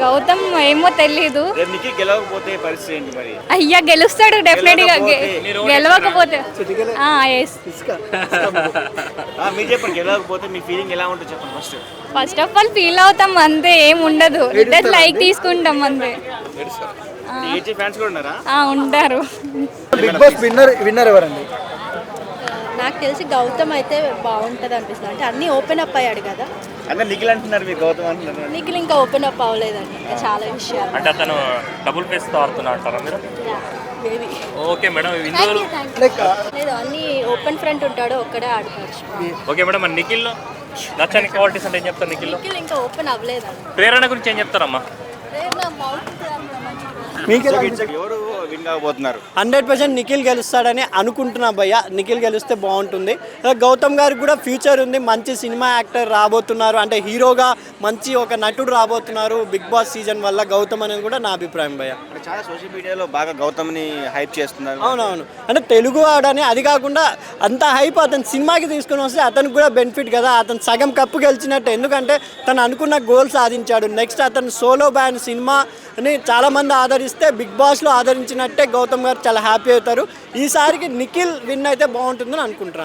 గౌతమ్ ఏమో తెలీదు. నిఖిల్ గెలవకపోతే పరిస్థితి ఏంటి మరి? అయ్యా గెలుస్తాడు డెఫినెట్ గా. గెలవకపోతే మీరు చెప్పండి, గెలవకపోతే మీ ఫీలింగ్ ఎలా ఉంటుంది చెప్పండి first. First of all feel అవుతాం అంతే, ఏం ఉండదు. లైక్ తీసుకుంటాం అంతే. ఫ్యాన్స్ కూడా ఉన్నారా? ఉంటారు. బిగ్ బాస్ విన్నర్ ఎవరండి? నాకు తెలిసి గౌతమ్ అయితే బాగుంటుంది అనిపిస్తుంది. అంటే అన్నీ ఓపెన్ అప్ అయ్యాడు కదా. అంటే నిఖిల్ అంటున్నారు, మీరు గౌతమ్ అంటున్నారు. నిఖిల్ ఇంకా ఓపెన్ అప్ అవ్వలేదండి, ఇంకా చాలా విషయాలు. అంటే అతను డబుల్ ఫేస్ తో ఆడుతున్నా అంటారా మీరు? మేబీ. ఓకే మేడం, లేదు, అన్ని ఓపెన్ ఫ్రంట్ ఉంటాడు, ఒక్కడే ఆడుకోవచ్చు. ఓకే మేడం, మరి నిఖిల్ నచ్చని క్వాలిటీస్ అంటే ఏం చెప్తారు? నిఖిల్ ఇంకా ఓపెన్ అవ్వలేదండి. ప్రేరణ గురించి ఏం చెప్తారమ్మా? ఎవరు విన్ కాబోతున్నారు? 100% నిఖిల్ గెలుస్తాడని అనుకుంటున్నా భయ్య. నిఖిల్ గెలిస్తే బాగుంటుంది. గౌతమ్ గారికి కూడా ఫ్యూచర్ ఉంది, మంచి సినిమా యాక్టర్ రాబోతున్నారు, అంటే హీరోగా మంచి ఒక నటుడు రాబోతున్నారు బిగ్ బాస్ సీజన్ వల్ల. గౌతమ్ అనేది కూడా నా అభిప్రాయం భయ్య. చాలా సోషల్ మీడియాలో బాగా గౌతమ్ని హైప్ చేస్తున్నారు. అవునవును, అంటే తెలుగు ఆడని, అది కాకుండా అంత హైప్ అతను సినిమాకి తీసుకుని వస్తే అతనికి కూడా బెనిఫిట్ కదా. అతను సగం కప్పు గెలిచినట్టు, ఎందుకంటే తను అనుకున్న గోల్ సాధించాడు. నెక్స్ట్ అతను సోలో బ్యాండ్ సినిమాని చాలామంది ఆదరిస్తే బిగ్ బాస్లో ఆదరించినట్టే గౌతమ్ గారు చాలా హ్యాపీ అవుతారు. ఈసారికి నిఖిల్ విన్ అయితే బాగుంటుందని అనుకుంటున్నాను.